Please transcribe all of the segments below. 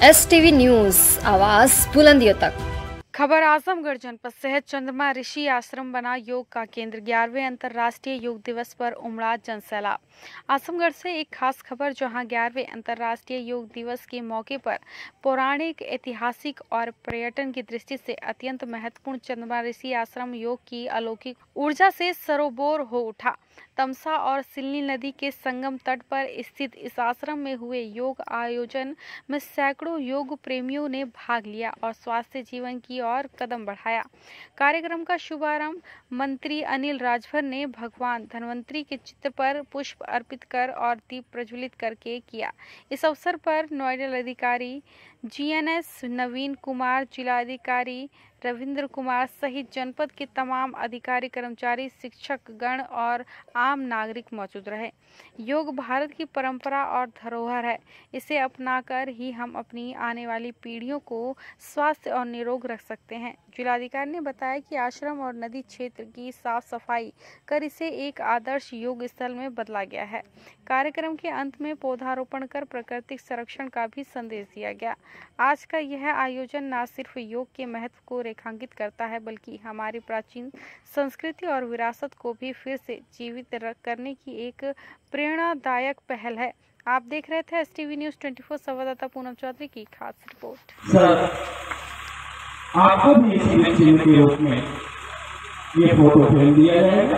STV news, आवाज़ बुलंदियों तक। खबर आजमगढ़ जनपद शहर चंद्रमा ऋषि आश्रम बना योग का केंद्र। 11वें अंतर्राष्ट्रीय योग दिवस पर उमड़ा जनसैलाब। आजमगढ़ से एक खास खबर, जहां 11वें अंतर्राष्ट्रीय योग दिवस के मौके पर पौराणिक, ऐतिहासिक और पर्यटन की दृष्टि से अत्यंत महत्वपूर्ण चंद्रमा ऋषि आश्रम योग की अलौकिक ऊर्जा से सरोबोर हो उठा। तमसा और सिल्ली नदी के संगम तट पर स्थित इस आश्रम में हुए योग आयोजन में सैकड़ों योग प्रेमियों ने भाग लिया और स्वास्थ्य जीवन की ओर कदम बढ़ाया। कार्यक्रम का शुभारंभ मंत्री अनिल राजभर ने भगवान धन्वंतरी के चित्र पर पुष्प अर्पित कर और दीप प्रज्वलित करके किया। इस अवसर पर नोडल अधिकारी GNS नवीन कुमार, जिलाधिकारी रविंद्र कुमार सहित जनपद के तमाम अधिकारी, कर्मचारी, शिक्षक गण और आम नागरिक मौजूद रहे। योग भारत की परंपरा और धरोहर है। इसे अपनाकर ही हम अपनी आने वाली पीढ़ियों को स्वस्थ और निरोग रख सकते हैं। जिलाधिकारी ने बताया कि आश्रम और नदी क्षेत्र की साफ सफाई कर इसे एक आदर्श योग स्थल में बदला गया है। कार्यक्रम के अंत में पौधारोपण कर प्राकृतिक संरक्षण का भी संदेश दिया गया। आज का यह आयोजन न सिर्फ योग के महत्व को रेखांकित करता है, बल्कि हमारी प्राचीन संस्कृति और विरासत को भी फिर से जीवित करने की एक प्रेरणादायक पहल है। आप देख रहे थे STV न्यूज़ 24 संवाददाता पूनम चौधरी की खास रिपोर्ट। सर, आपको भी इस चिन्ह के रूप में ये फोटो फ्रेम दिया जाएगा।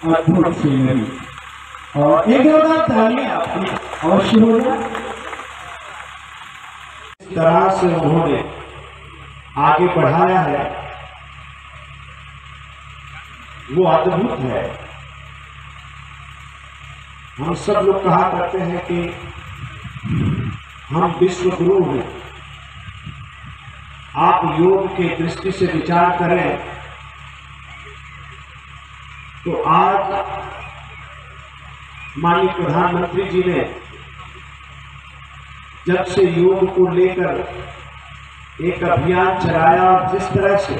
अद्भुत सीनरी और एक ताली आपकी अवश्य होगा। इस तरह से उन्होंने आगे बढ़ाया है, वो अद्भुत है। हम सब लोग कहा करते हैं कि हम विश्व गुरु हैं। आप योग के दृष्टि से विचार करें तो आज माननीय प्रधानमंत्री जी ने जब से योग को लेकर एक अभियान चलाया और जिस तरह से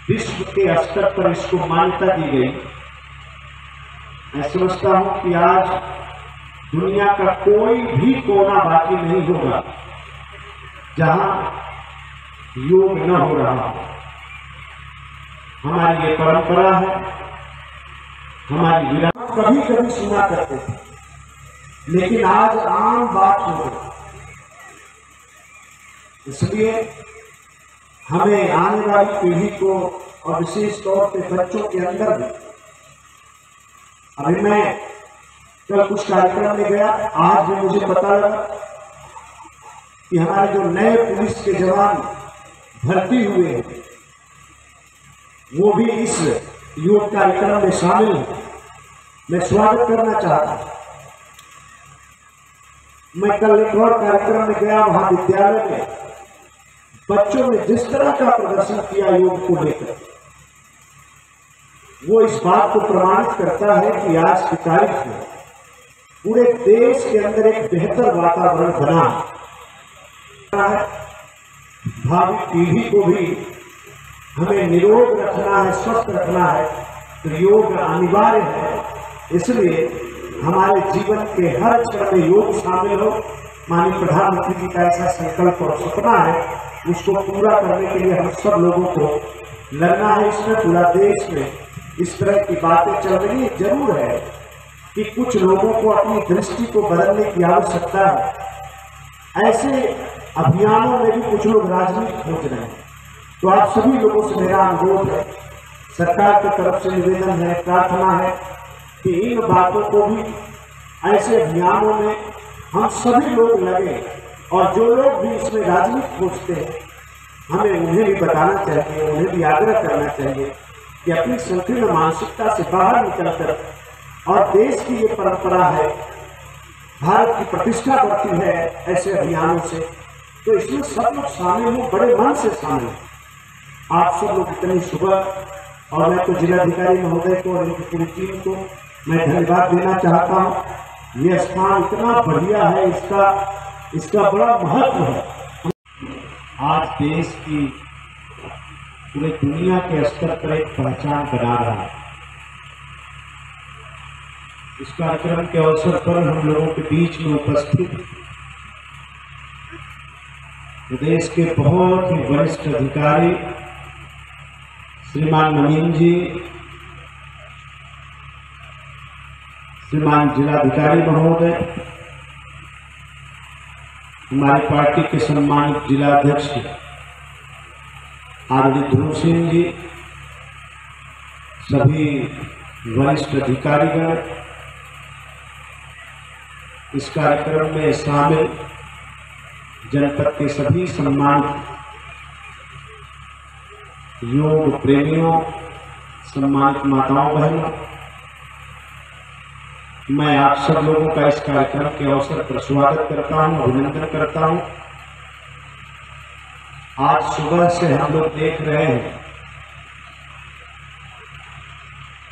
विश्व के स्तर पर इसको मान्यता दी गई, मैं समझता हूं कि आज दुनिया का कोई भी कोना बाकी नहीं होगा जहां योग न हो रहा हो। हमारी ये परंपरा है, हमारी विरासत। कभी कभी सुना करते थे, लेकिन आज आम बात हो गई। इसलिए हमें आने वाली पीढ़ी को और विशेष तौर पे बच्चों के अंदर भी, अभी मैं कल कुछ कार्यक्रम में गया, आज भी मुझे पता लगा कि हमारे जो नए पुलिस के जवान भर्ती हुए हैं वो भी इस योग कार्यक्रम में शामिल हैं। मैं स्वागत करना चाहता हूं। मैं कल एक और कार्यक्रम में गया, वहां विद्यालय में बच्चों ने जिस तरह का प्रदर्शन किया योग को लेकर, वो इस बात को प्रमाणित करता है कि आज की तारीख में पूरे देश के अंदर एक बेहतर वातावरण बना है। भावी पीढ़ी को भी हमें निरोग रखना है, स्वस्थ रखना है, तो योग अनिवार्य है। इसलिए हमारे जीवन के हर क्षण में योग शामिल हो। माननीय प्रधानमंत्री जी का ऐसा संकल्प और सपना है, उसको पूरा करने के लिए हम सब लोगों को लड़ना है। इसमें पूरा देश में इस तरह की बातें चल रही जरूर है कि कुछ लोगों को अपनी दृष्टि को बदलने की आवश्यकता है। ऐसे अभियानों में भी कुछ लोग राजनीति खोज रहे हैं। तो आप सभी लोगों से मेरा अनुरोध है, सरकार की तरफ से निवेदन है, प्रार्थना है कि इन बातों को भी, ऐसे अभियानों में हम सभी लोग लगे और जो लोग भी इसमें राजनीति खोजते हैं, हमें उन्हें भी बताना चाहिए, उन्हें भी आग्रह करना चाहिए कि अपनी संकीर्ण मानसिकता से बाहर निकलकर, और देश की ये परंपरा है, भारत की प्रतिष्ठा बढ़ती है ऐसे अभियानों से, तो इसमें सब लोग शामिल हो, बड़े मन से शामिल हो। आप सब लोग इतनी सुबह, और मैं तो जिलाधिकारी महोदय को और उनकी पूरी टीम को मैं धन्यवाद देना चाहता हूँ। ये स्थान इतना बढ़िया है, इसका बड़ा महत्व है। आज देश की पूरे दुनिया के स्तर पर एक पहचान बना रहा है। इस कार्यक्रम के अवसर पर हम लोगों के बीच में उपस्थित प्रदेश के बहुत ही वरिष्ठ अधिकारी श्रीमान नवीन जी, श्रीमान जिलाधिकारी महोदय, हमारी पार्टी के सम्मानित जिलाध्यक्ष आदरणीय ध्रुव सिंह जी, सभी वरिष्ठ अधिकारीगण, इस कार्यक्रम में शामिल जनपद के सभी सम्मानित योग प्रेमियों, सम्मानित माताओं बहनों, मैं आप सब लोगों का इस कार्यक्रम के अवसर पर स्वागत करता हूं, अभिनंदन करता हूं। आज सुबह से हम लोग देख रहे हैं,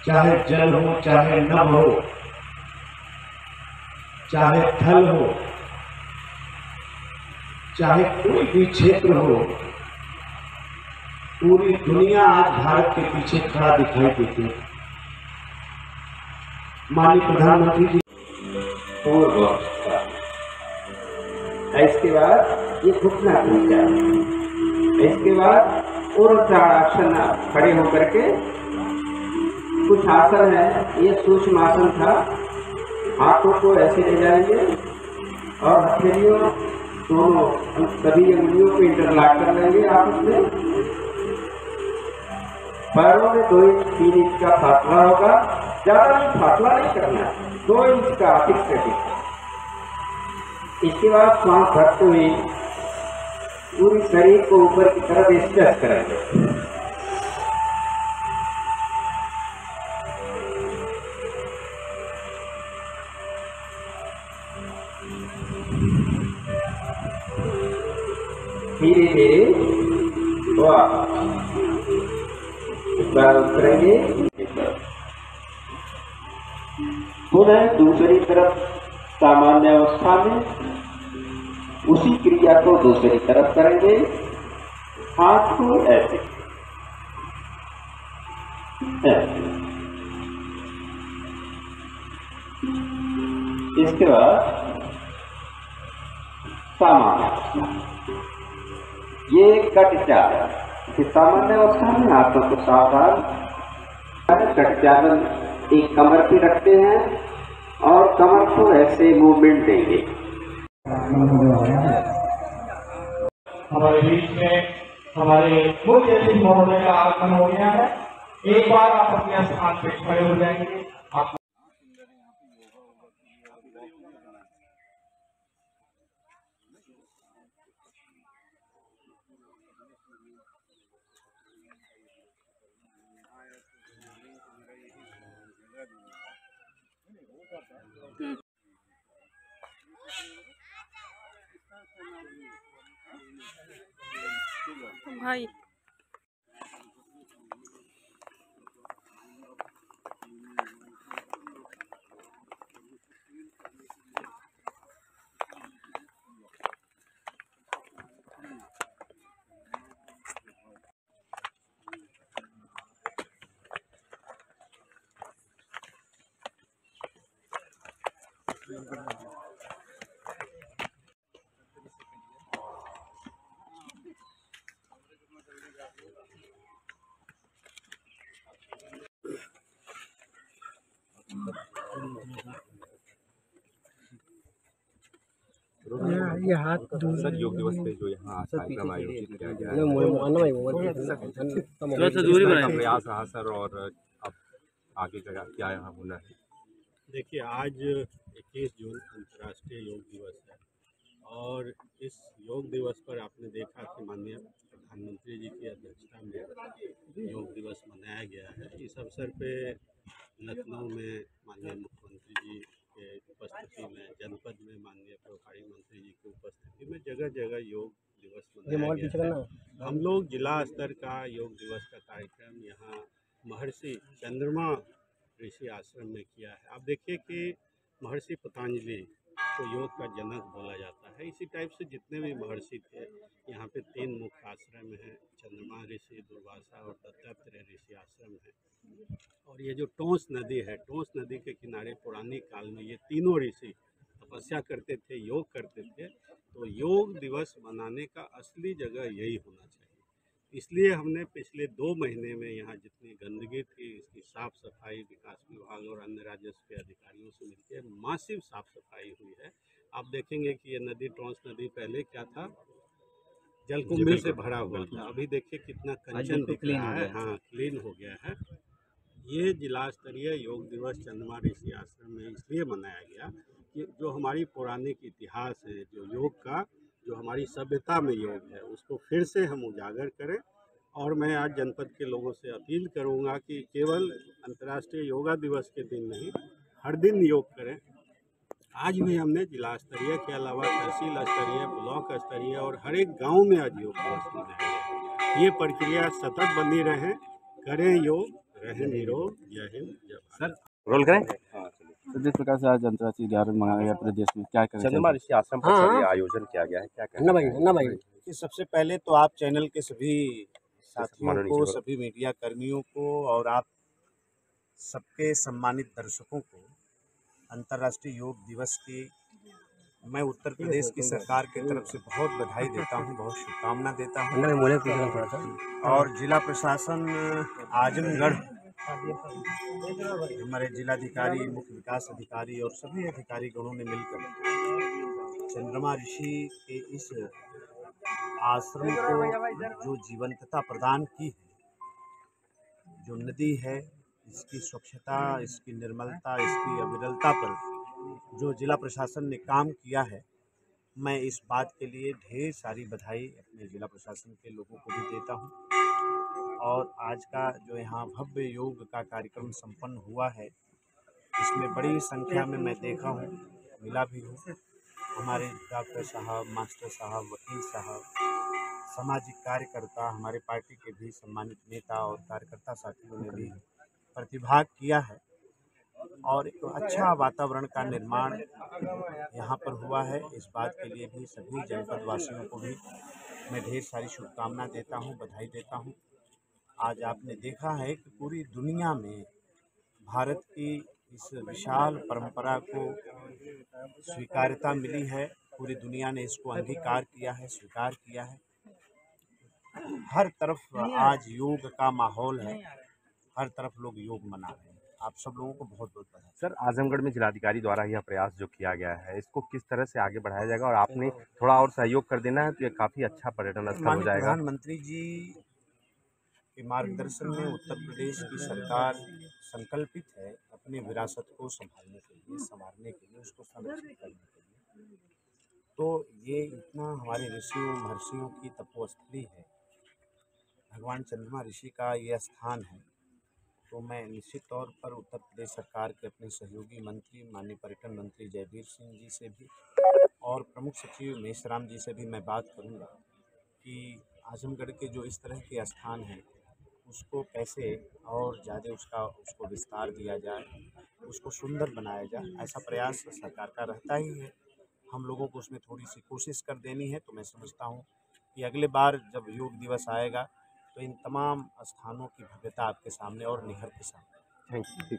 चाहे जल हो, चाहे नभ हो, चाहे थल हो, चाहे कोई भी क्षेत्र हो, पूरी दुनिया आज भारत के पीछे खड़ा दिखाई देती है। माननीय प्रधानमंत्री जी इसके बाद ये घुटना पीछा, इसके बाद ऊर्ध्वाधरासन खड़े होकर के कुछ आसन है, ये सूक्ष्म आसन था। हाथों को ऐसे ले जाएंगे और हथेलियों दोनों सभी अंगुलियों को इंटरलॉक कर लेंगे आपस में। पैरों में 2 इंच 3 इंच का फासला होगा, ज्यादा भी फासला नहीं करना, 2 इंच का फिक्स कटिंग। इसके बाद श्वास भरते हुए पूरी शरीर को ऊपर की तरफ स्ट्रेच करेंगे। धीरे धीरे करेंगे। पुनः दूसरी तरफ सामान्य अवस्था में उसी क्रिया को दूसरी तरफ करेंगे। हाथ को ऐसे इसके बाद सामान्य अवस्था, ये कट चालन। सामान्य अवस्था में हाथों को सावधान, कट चालन एक कमर पे रखते हैं और कमर को ऐसे मूवमेंट देंगे। हमारे बीच में हमारे मुख्य अतिथि महोदय का आगमन हो गया है। एक बार आप अपने स्थान पे खड़े हो जाएंगे। आप भाई ये हाथ सर योग दिवस पे जो यहाँ कार्यक्रम आयोजित किया गया है, दूरी का प्रयास रहा सर, और अब आगे का क्या यहाँ होना है? देखिए, आज 21 जून अंतर्राष्ट्रीय योग दिवस है और इस योग दिवस पर आपने देखा कि माननीय प्रधानमंत्री जी की अध्यक्षता में योग दिवस मनाया गया है। इस अवसर पे लखनऊ में माननीय मुख्यमंत्री जी के उपस्थिति में, जनपद में माननीय प्रभारी मंत्री जी की उपस्थिति में जगह जगह योग दिवस मनाया गया है। हम लोग जिला स्तर का योग दिवस का कार्यक्रम यहाँ महर्षि चंद्रमा ऋषि आश्रम में किया है। आप देखिए कि महर्षि पतंजलि को योग का जनक बोला जाता है। इसी टाइप से जितने भी महर्षि थे, यहाँ पे 3 मुख्य आश्रम हैं, चंद्रमा ऋषि, दुर्वासा और दत्तात्रेय ऋषि आश्रम है। और ये जो टोंस नदी है, टोंस नदी के किनारे पुरानी काल में ये तीनों ऋषि तपस्या करते थे, योग करते थे। तो योग दिवस मनाने का असली जगह यही होना चाहिए। इसलिए हमने पिछले 2 महीने में यहाँ जितनी गंदगी थी इसकी साफ सफाई विकास विभाग और अन्य राजस्व के अधिकारियों से मिलकर मासिव साफ सफाई हुई है। आप देखेंगे कि ये नदी ट्रांस नदी पहले क्या था, जलकुंभी से भरा हुआ था, अभी देखिए कितना कंचन दिख रहा है। हाँ, क्लीन हो गया है। ये जिला स्तरीय योग दिवस चंद्रमा ऋषि आश्रम में इसलिए मनाया गया कि जो हमारी पौराणिक इतिहास है, जो योग का, जो हमारी सभ्यता में योग है, उसको फिर से हम उजागर करें। और मैं आज जनपद के लोगों से अपील करूंगा कि केवल अंतर्राष्ट्रीय योगा दिवस के दिन नहीं, हर दिन योग करें। आज भी हमने जिला स्तरीय के अलावा तहसील स्तरीय, ब्लॉक स्तरीय और हर एक गांव में आज योग दिवस मनाया गया। ये प्रक्रिया सतत बनी रहे, करें योग, रहें निरोग। जय हिंद, जय भारत। रोल करें। तो जिस प्रकार से आज अंतर्राष्ट्रीय दिवस मनाया गया पूरे देश में, क्या करें? चंद्रमा ऋषि आश्रम पर सर ये आयोजन किया गया है, क्या करें? सबसे पहले तो आप चैनल के सभी साथियों को, सभी मीडिया कर्मियों को और आप सबके सम्मानित दर्शकों को अंतर्राष्ट्रीय योग दिवस की मैं उत्तर प्रदेश की सरकार की तरफ से बहुत बधाई देता हूं, बहुत शुभकामना देता हूं। और जिला प्रशासन आजमगढ़, हमारे जिलाधिकारी, मुख्य विकास अधिकारी और सभी अधिकारी गणों ने मिलकर चंद्रमा ऋषि के इस आश्रम को जो जीवंतता प्रदान की है, जो नदी है इसकी स्वच्छता, इसकी निर्मलता, इसकी अविरलता पर जो जिला प्रशासन ने काम किया है, मैं इस बात के लिए ढेर सारी बधाई अपने जिला प्रशासन के लोगों को भी देता हूं। और आज का जो यहाँ भव्य योग का कार्यक्रम संपन्न हुआ है, इसमें बड़ी संख्या में मैं देखा हूँ, मिला भी हूँ। हमारे डॉक्टर साहब, मास्टर साहब, वकील साहब, सामाजिक कार्यकर्ता, हमारे पार्टी के भी सम्मानित नेता और कार्यकर्ता साथियों ने भी प्रतिभाग किया है और एक अच्छा वातावरण का निर्माण यहाँ पर हुआ है। इस बात के लिए भी सभी जनपद वासियों को भी मैं ढेर सारी शुभकामना देता हूँ, बधाई देता हूँ। आज आपने देखा है कि पूरी दुनिया में भारत की इस विशाल परंपरा को स्वीकार्यता मिली है, पूरी दुनिया ने इसको अंगीकार किया है, स्वीकार किया है। हर तरफ आज योग का माहौल है, हर तरफ लोग योग मना रहे हैं। आप सब लोगों को बहुत बहुत बधाई। सर, आजमगढ़ में जिलाधिकारी द्वारा यह प्रयास जो किया गया है, इसको किस तरह से आगे बढ़ाया जाएगा? और आपने थोड़ा और सहयोग कर देना है तो ये काफ़ी अच्छा पर्यटन स्थल हो जाएगा। प्रधानमंत्री जी के मार्गदर्शन में उत्तर प्रदेश की सरकार संकल्पित है अपनी विरासत को संभालने के लिए, संवारने के लिए, उसको संरक्षित करने के लिए। तो ये इतना हमारे ऋषियों महर्षियों की तपोस्थली है, भगवान चंद्रमा ऋषि का ये स्थान है। तो मैं निश्चित तौर पर उत्तर प्रदेश सरकार के अपने सहयोगी मंत्री माननीय पर्यटन मंत्री जयवीर सिंह जी से भी और प्रमुख सचिव मेश्राम जी से भी मैं बात करूंगा कि आजमगढ़ के जो इस तरह के स्थान हैं उसको कैसे और ज़्यादा उसको विस्तार दिया जाए, उसको सुंदर बनाया जाए। ऐसा प्रयास सरकार का रहता ही है, हम लोगों को उसमें थोड़ी सी कोशिश कर देनी है। तो मैं समझता हूँ कि अगले बार जब योग दिवस आएगा तो इन तमाम स्थानों की भव्यता आपके सामने और निखर के सामने। Thank you.